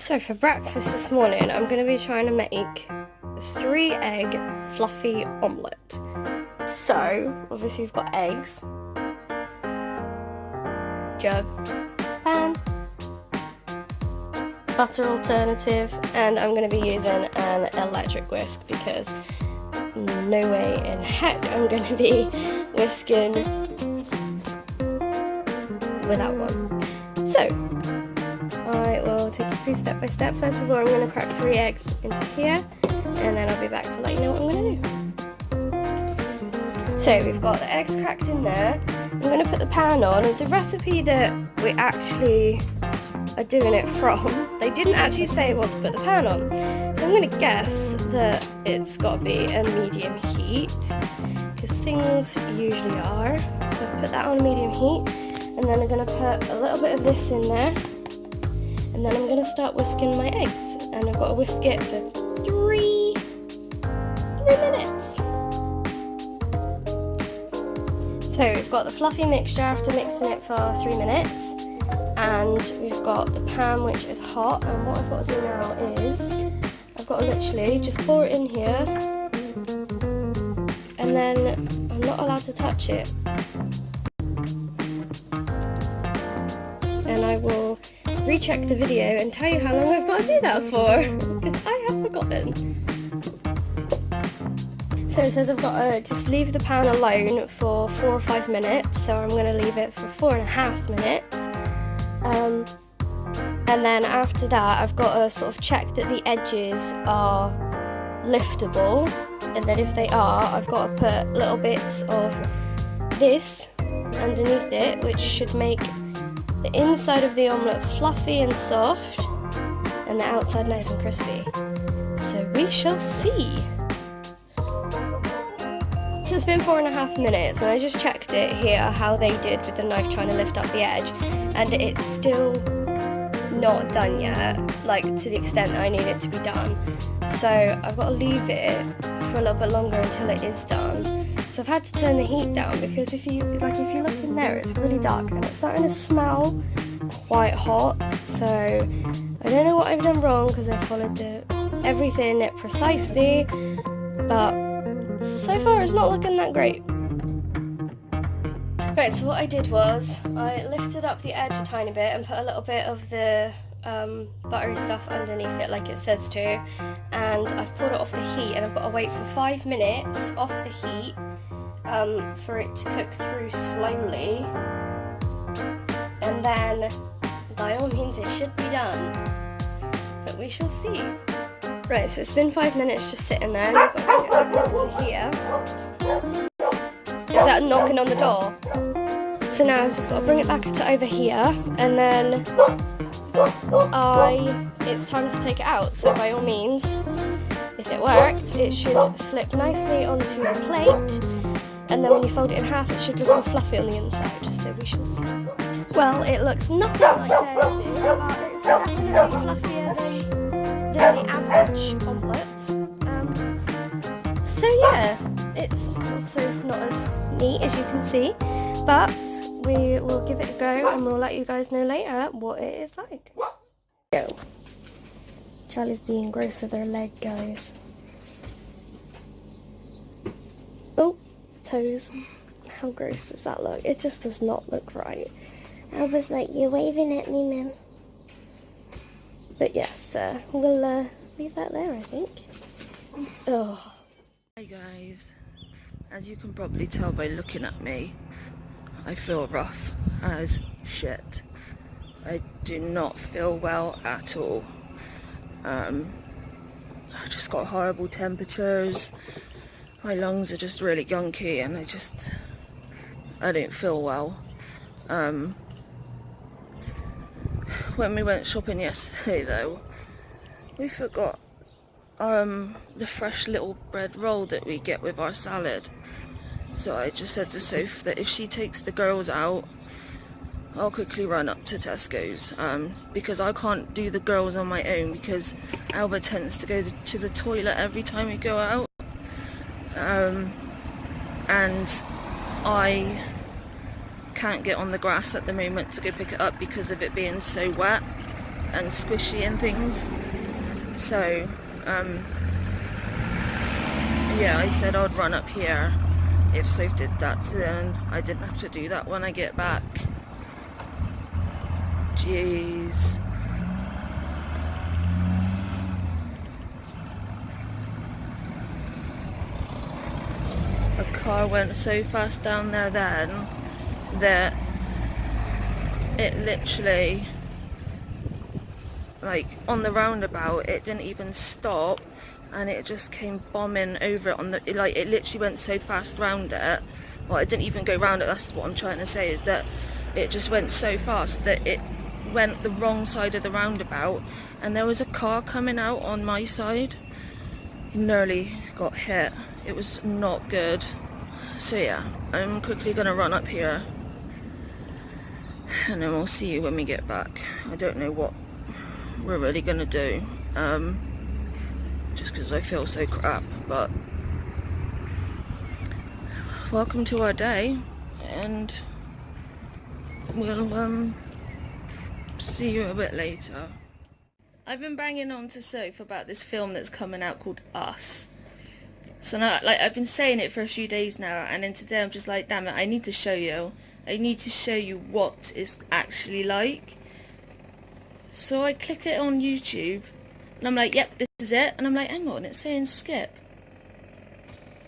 So for breakfast this morning, I'm going to be trying to make a 3-egg fluffy omelette. So, obviously we've got eggs, jug, pan, butter alternative, and I'm going to be using an electric whisk because no way in heck I'm going to be whisking without one. So, I will take you through step by step. First of all, I'm going to crack 3 eggs into here, and then I'll be back to let you know what I'm going to do. So we've got the eggs cracked in there. I'm going to put the pan on. The recipe that we actually are doing it from, they didn't actually say what to put the pan on. So I'm going to guess that it's got to be a medium heat, because things usually are. So I've put that on medium heat, and then I'm going to put a little bit of this in there. And then I'm going to start whisking my eggs, and I've got to whisk it for 3 minutes. So we've got the fluffy mixture after mixing it for 3 minutes, and we've got the pan which is hot, and what I've got to do now is I've got to literally just pour it in here, and then I'm not allowed to touch it. And I will recheck the video and tell you how long I've got to do that for, because I have forgotten. So it says I've got to just leave the pan alone for 4 or 5 minutes, so I'm going to leave it for 4.5 minutes. And then after that I've got to sort of check that the edges are liftable, and then if they are, I've got to put little bits of this underneath it, which should make the inside of the omelette fluffy and soft, and the outside nice and crispy. So we shall see. So it's been 4.5 minutes, and I just checked it here how they did with the knife trying to lift up the edge, and it's still not done yet, like to the extent that I need it to be done. So I've got to leave it for a little bit longer until it is done. So I've had to turn the heat down, because if you look in there, it's really dark and it's starting to smell quite hot. So I don't know what I've done wrong, because I followed everything precisely, but so far it's not looking that great. Right, so what I did was I lifted up the edge a tiny bit and put a little bit of the buttery stuff underneath it like it says to, and I've pulled it off the heat, and I've got to wait for 5 minutes off the heat for it to cook through slowly, and then by all means it should be done, but we shall see. Right, so it's been 5 minutes just sitting there, and I've got to bring it back over here. Is that knocking on the door? So now I've just got to bring it back to over here, and then it's time to take it out. So by all means, if it worked, it should slip nicely onto the plate, and then when you fold it in half, it should look all fluffy on the inside. So we shall see. Well, it looks nothing like theirs do, but it's definitely fluffier than the average omelette. So yeah, it's also not as neat as you can see, but we will give it a go, and we'll let you guys know later what it is like. Go. Charlie's being gross with her leg, guys. Oh, toes. How gross does that look? It just does not look right. I was like, you're waving at me, ma'am. But yes, we'll leave that there, I think. Ugh. Hey guys, as you can probably tell by looking at me, I feel rough as shit. I do not feel well at all. I just got horrible temperatures. My lungs are just really gunky, and I don't feel well. When we went shopping yesterday though, we forgot the fresh little bread roll that we get with our salad. So I just said to Soph that if she takes the girls out, I'll quickly run up to Tesco's, because I can't do the girls on my own, because Alba tends to go to the toilet every time we go out, and I can't get on the grass at the moment to go pick it up because of it being so wet. and squishy and things. So yeah, I said I'd run up here if Soph did that, so then I didn't have to do that when I get back. Jeez. A car went so fast down there then that it literally, like on the roundabout, it didn't even stop and it just came bombing over it on the, like it literally went so fast round it. Well, it didn't even go round it, that's what I'm trying to say, is that it just went so fast that it went the wrong side of the roundabout, and there was a car coming out on my side. Nearly got hit. It was not good. So yeah, I'm quickly gonna run up here and then we'll see you when we get back. I don't know what we're really gonna do, just because I feel so crap, but welcome to our day, and we'll see you a bit later. I've been banging on to Soph about this film that's coming out called Us. So now, like, I've been saying it for a few days now, and then today I'm just like, damn it, I need to show you. I need to show you what it's actually like. So I click it on YouTube, and I'm like, yep, this is it. And I'm like, hang on, it's saying skip.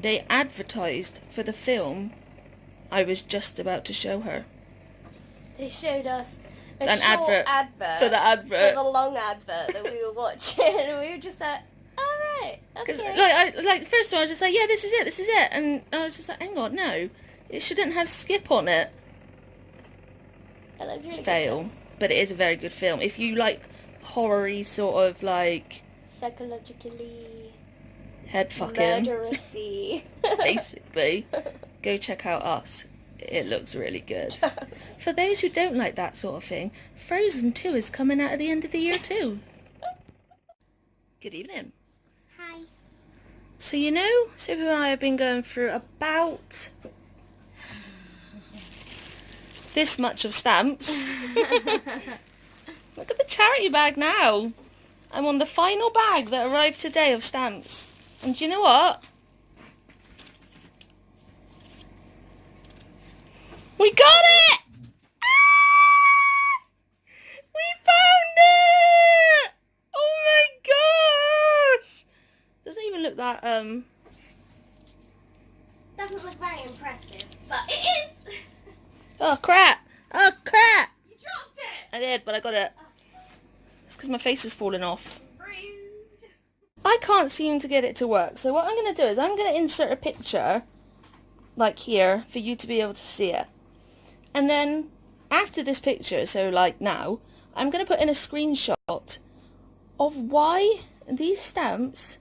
They advertised for the film I was just about to show her. They showed us An advert for the advert. for the long advert that we were watching, and we were just like, alright, Because okay. like first of all I was just like, yeah, this is it, and I was just like, hang on, no, it shouldn't have skip on it. That looks really Fail. good. But it is a very good film. If you like horror-y sort of like Psychologically head fucking murderousy. basically, go check out Us. It looks really good. For those who don't like that sort of thing, Frozen 2 is coming out at the end of the year too. Good evening. Hi. So you know, Sophie and I have been going through about this much of stamps. Look at the charity bag now. I'm on the final bag that arrived today of stamps. And do you know what? We got it! Ah! We found it! Oh my gosh! Doesn't even look that, Doesn't look very impressive, but it is! Oh crap! Oh crap! You dropped it! I did, but I got it. It's because my face is falling off. Rude. I can't seem to get it to work, so what I'm going to do is I'm going to insert a picture, like here, for you to be able to see it. And then, after this picture, so like now, I'm going to put in a screenshot of why these stamps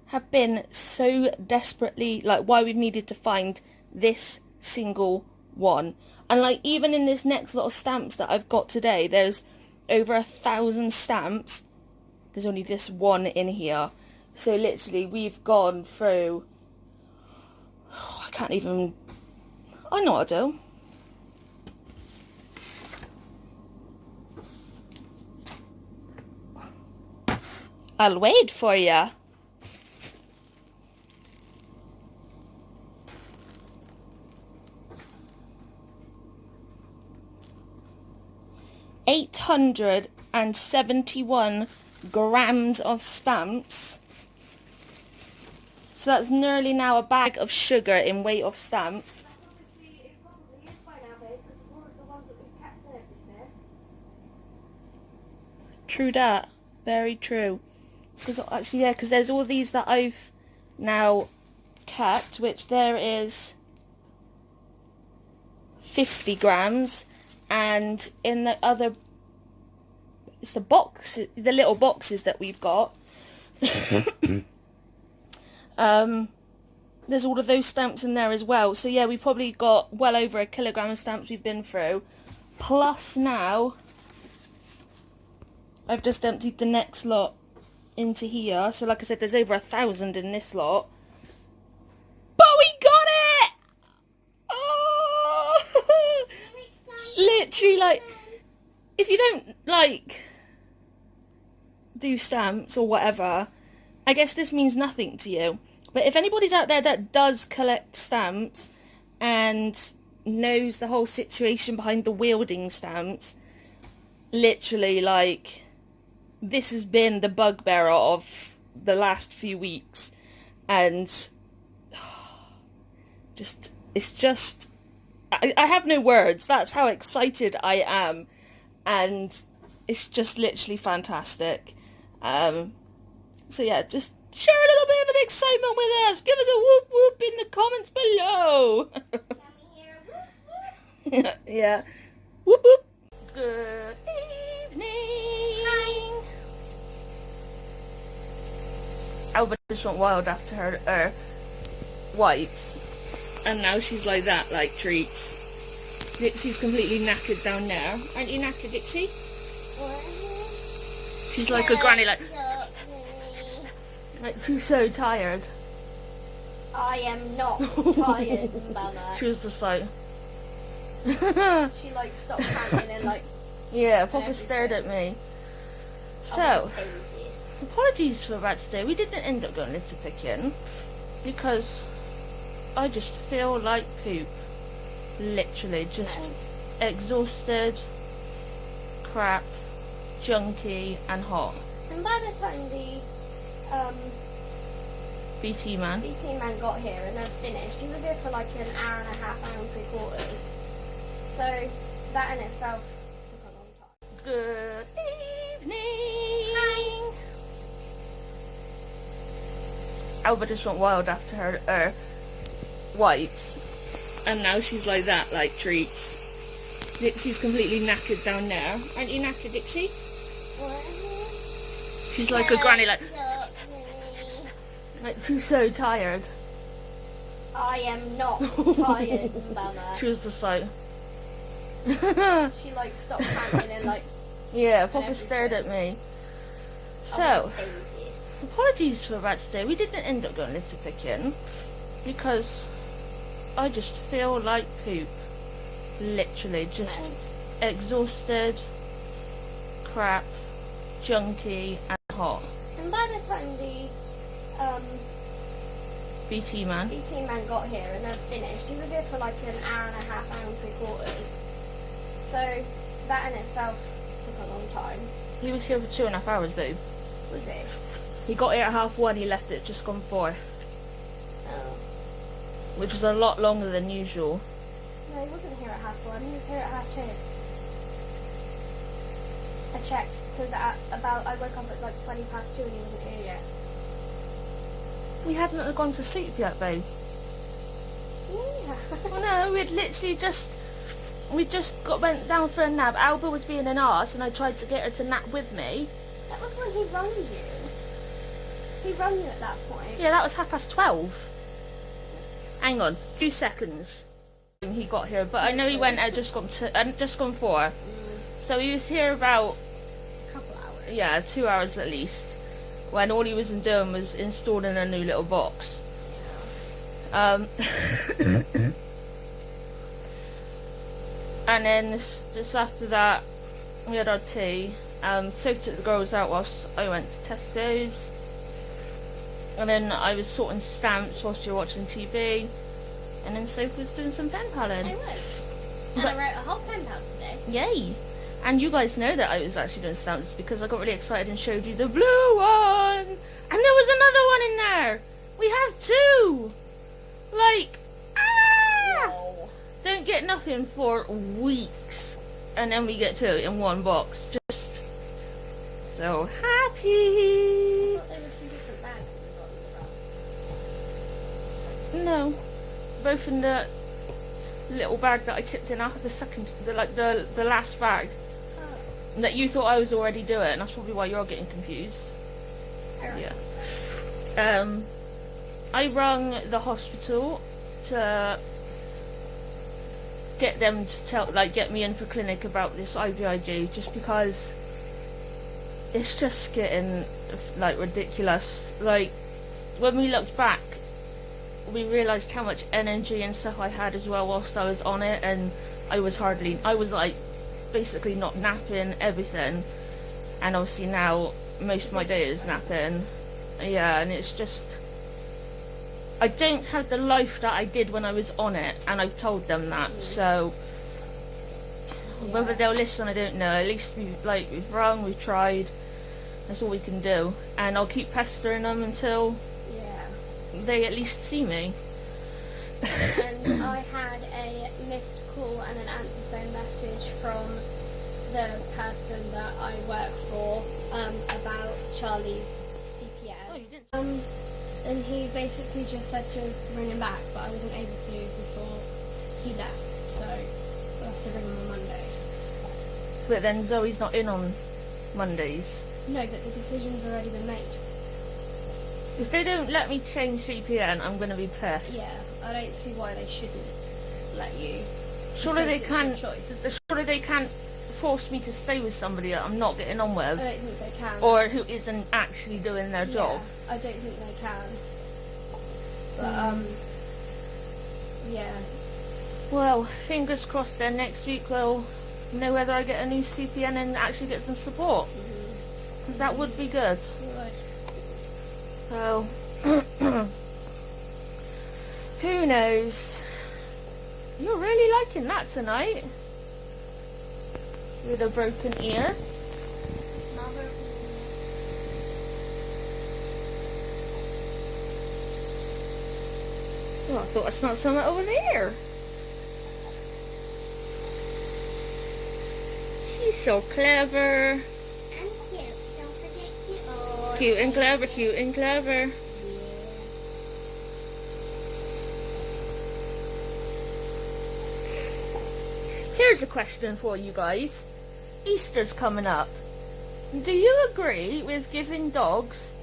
have been so desperately, like why we've needed to find this single one. And like even in this next lot of stamps that I've got today, there's over 1,000 stamps. There's only this one in here. So literally we've gone through, I can't even, I know what to do. I'll wait for ya. $871 grams of stamps. So that's nearly now a bag of sugar in weight of stamps. Obviously, it probably is by now, babe, because of all of the ones that we've kept and everything. True that. Very true. Because actually, yeah, because there's all these that I've now kept, which there is 50 grams, and in the other, it's the box, the little boxes that we've got. There's all of those stamps in there as well. So yeah, we've probably got well over 1 kilogram of stamps we've been through. Plus now, I've just emptied the next lot into here. So like I said, there's over 1,000 in this lot. But we got it! Oh! Literally, like, if you don't, like, do stamps or whatever, I guess this means nothing to you. But if anybody's out there that does collect stamps and knows the whole situation behind the wielding stamps, literally, like, this has been the bugbearer of the last few weeks. And I have no words. That's how excited I am. And it's just literally fantastic. So yeah, just share a little bit of an excitement with us. Give us a whoop whoop in the comments below. Yeah. Whoop whoop. Good evening. Hi. Albert just went wild after her whites. And now she's like that, like treats. Dixie's completely knackered down there. Aren't you knackered, Dixie? She's like a granny, like she's so tired. I am not tired, Mama. She was just like... She like stopped panting and like... Yeah, Papa stared at me. So, apologies for that today. We didn't end up going litter picking because I just feel like poop. Literally, just exhausted, crap, junky and hot. And by the time the BT man got here and they're finished, he was here for like an hour and a half, hour and 3/4. So that in itself took a long time. Good evening. Hi. Albert just went wild after her whites. And now she's like that, like treats. Dixie's completely knackered down there. Aren't you knackered, Dixie? She's like a granny, like she's so tired. I am not tired, Mama. She was just like... She like stopped panting and like... Yeah, Papa stared at me. So, apologies for that today. We didn't end up going litter picking because I just feel like poop. Literally, just exhausted, crap, junky and hot. And by the time the BT man got here and they're finished, he was here for like an hour and a half, hour and 3/4. So that in itself took a long time. He was here for 2.5 hours, babe. Was it? He got here at 1:30, he left it just gone 4. Oh. Which was a lot longer than usual. No, he wasn't here at 1:30, he was here at 2:30. I checked, because I woke up at like 2:20 and he wasn't here yet. We hadn't gone to sleep yet, babe. Yeah. Well, no, we'd literally went down for a nap. Alba was being an arse and I tried to get her to nap with me. That was when he rung you. He rung you at that point. Yeah, that was 12:30. Hang on, 2 seconds. He got here, but I know he went at just gone 4. So he was here about A couple hours. Yeah, 2 hours at least. When all he was doing was installing a new little box. And then just after that, we had our tea. Sophie took the girls out whilst I went to Tesco's. And then I was sorting stamps whilst you were watching TV. And then Sophie was doing some pen paling. I was. And I wrote a whole pen pal today. Yay! And you guys know that I was actually doing stamps because I got really excited and showed you the blue one! And there was another one in there! We have 2! Like, Whoa. Don't get nothing for weeks. And then we get 2 in one box. Just so happy! I thought they were 2 different bags that we got in the No. Both in the little bag that I tipped in after the last bag. Oh. That you thought I was already doing. That's probably why you're getting confused. Yeah. I rang the hospital to get them to get me in for clinic about this IVIG, just because it's just getting ridiculous. Like, when we looked back, we realised how much energy and stuff I had as well whilst I was on it, and I was basically not napping, everything. And obviously now most of my day is napping. Yeah, and it's just, I don't have the life that I did when I was on it, and I've told them that. So whether they'll listen, I don't know. At least we've rung, we've tried. That's all we can do, and I'll keep pestering them until they at least see me. And I had a missed call and an answer phone message from the person that I work for about Charlie's CPN. Oh, you didn't. And he basically just said to ring him back, but I wasn't able to before he left, so I'll have to ring him on Monday. But then Zoe's not in on Mondays. No, but the decision's already been made. If they don't let me change CPN, I'm going to be pissed. Yeah, I don't see why they shouldn't let you. Surely they Because can't. it's your choice. Surely they can't force me to stay with somebody that I'm not getting on I with, don't think they can. or who isn't actually doing their job. Yeah, I don't think they can. But yeah. Well, fingers crossed. Then next week we'll know whether I get a new CPN and actually get some support, because that would be good. Right. So who knows? You're really liking that tonight. With a broken ear. Oh, I thought I smelled something over there. She's so clever. And cute. Don't forget cute. Oh, Cute and clever, cute and clever. Here's a question for you guys. Easter's coming up. Do you agree with giving dogs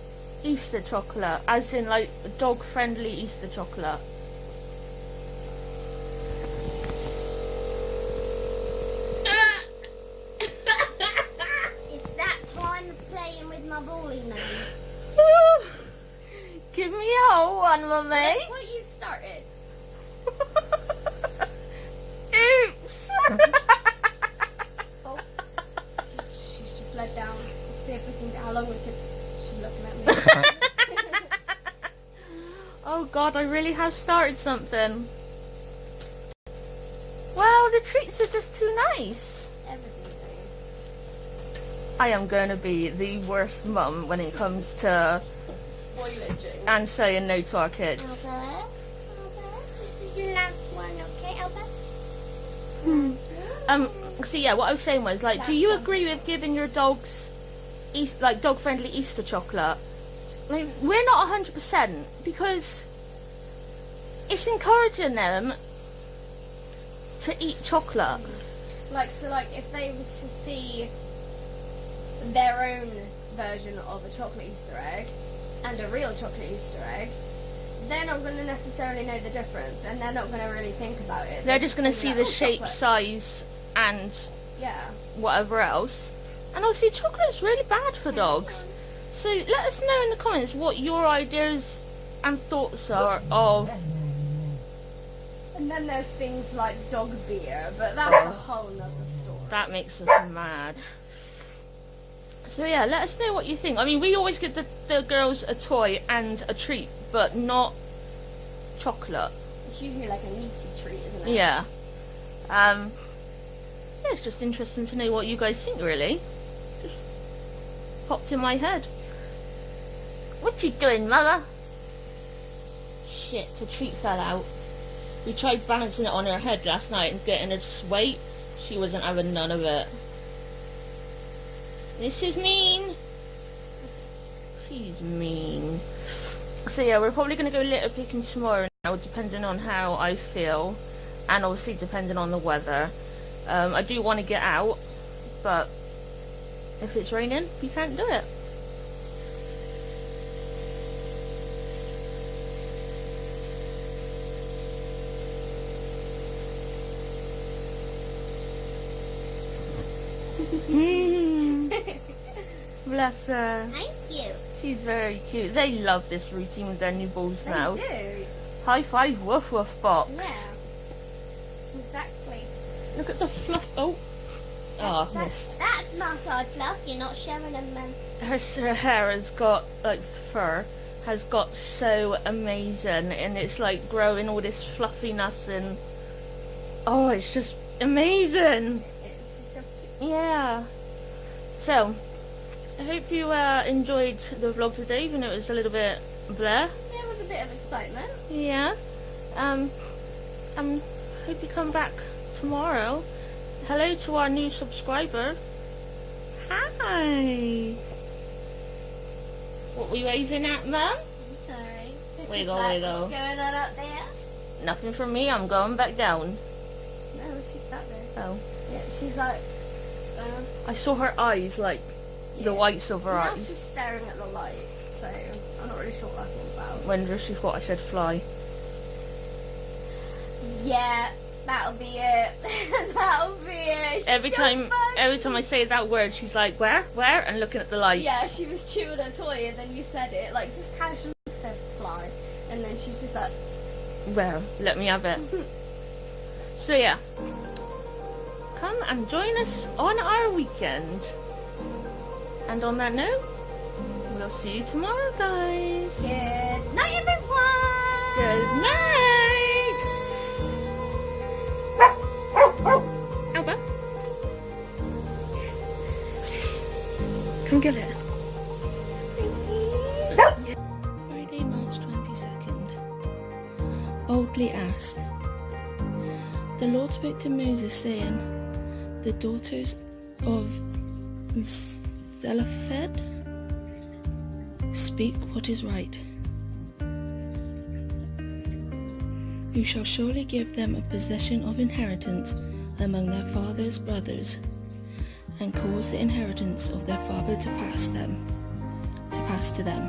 Easter chocolate, as in like dog-friendly Easter chocolate? It's that time of playing with my bally now. Give me a one, mummy. That's what you started. Oops. Oh, she's just let down. Let's see if we can. How long we can. She's looking at me. Oh God, I really have started something. Well, the treats are just too nice. Everything. I am going to be the worst mum when it comes to Spoilage. and saying no to our kids. Albert, this is your last one, okay, Albert? So yeah, what I was saying was, like, do you agree with giving your dogs dog-friendly Easter chocolate? Like, we're not 100%, because it's encouraging them to eat chocolate. Like, so, like, if they was to see their own version of a chocolate Easter egg and a real chocolate Easter egg, they're not going to necessarily know the difference, and they're not going to really think about it. They're just going to see gonna be the like, shape, chocolate. size, and Yeah. whatever else. And obviously chocolate's really bad for dogs. So let us know in the comments what your ideas and thoughts are of... And then there's things like dog beer, but that's a whole nother story. That makes us mad. So yeah, let us know what you think. I mean, we always give the girls a toy and a treat, but not chocolate. It's usually like a meaty treat, isn't it? Yeah. Yeah, it's just interesting to know what you guys think, really. Just popped in my head. What you doing, mother? Shit, the treat fell out. We tried balancing it on her head last night and getting her to sway. She wasn't having none of it. This is mean. She's mean. So yeah, we're probably going to go litter picking tomorrow now, depending on how I feel. And obviously depending on the weather. I do want to get out, but if it's raining, we can't do it. Bless her. Thank you. She's very cute. They love this routine with their new balls now. They do. High five, woof woof box. Yeah. Exactly. Look at the fluff. Oh. Oh, missed. That's Massage fluff, you're not showing them, man. Her hair has got, like, fur has got so amazing, and it's like growing all this fluffiness, and oh, it's just amazing. It's just so cute. Yeah. So, I hope you enjoyed the vlog today, even though it was a little bit bleh. There was a bit of excitement. Yeah. Hope you come back tomorrow. Hello to our new subscriber. Hi. What were you waving at, Mum? Sorry. Wiggle, What's wiggle. going on up there? Nothing from me. I'm going back down. No, she's sat there. Oh. Yeah, she's like, I saw her eyes, like the whites of her now eyes. she's staring at the light, so I'm not really sure what that's all about. Wonder if she thought I said fly. Yeah, that'll be it. That'll be it. Every So time funny. I say that word, she's like, where, and looking at the lights. Yeah, she was chewing a toy and then you said it, like just casually said fly, and then she's just like, Well, let me have it. So yeah, come and join us on our weekend. And on that note, we'll see you tomorrow, guys. good night, everyone. Good night. Alba, come get it. Friday, March 22nd. Boldly asked. The Lord spoke to Moses, saying, the daughters of Zelophehad speak what is right. You shall surely give them a possession of inheritance among their father's brothers, and cause the inheritance of their father to pass to them.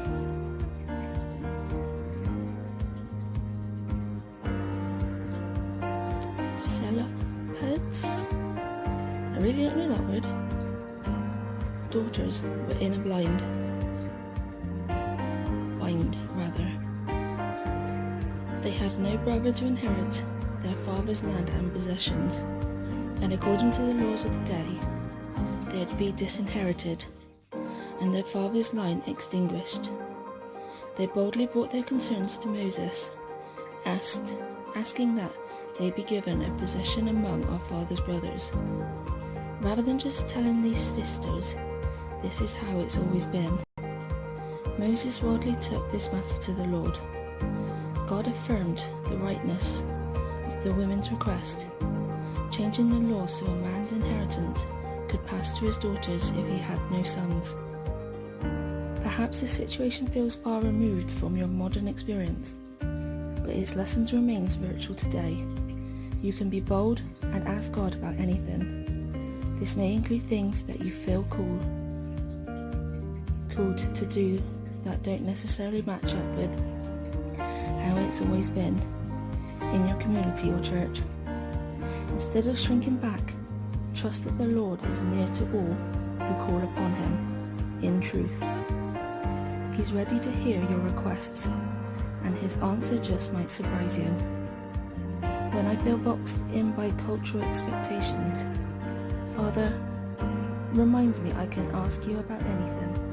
Zelophehad's, I really don't know that word. Daughters were in a bind rather. They had no brother to inherit their father's land and possessions, and according to the laws of the day, they'd be disinherited, and their father's line extinguished. They boldly brought their concerns to Moses, asking that they be given a possession among our father's brothers. Rather than just telling these sisters, this is how it's always been, Moses boldly took this matter to the Lord. God affirmed the rightness of the women's request, changing the law so a man's inheritance could pass to his daughters if he had no sons. Perhaps the situation feels far removed from your modern experience, but its lessons remain spiritual today. You can be bold and ask God about anything. This may include things that you feel called to do that don't necessarily match up with how it's always been in your community or church. Instead of shrinking back, trust that the Lord is near to all who call upon Him in truth. He's ready to hear your requests, and His answer just might surprise you. When I feel boxed in by cultural expectations, Father, remind me I can ask you about anything.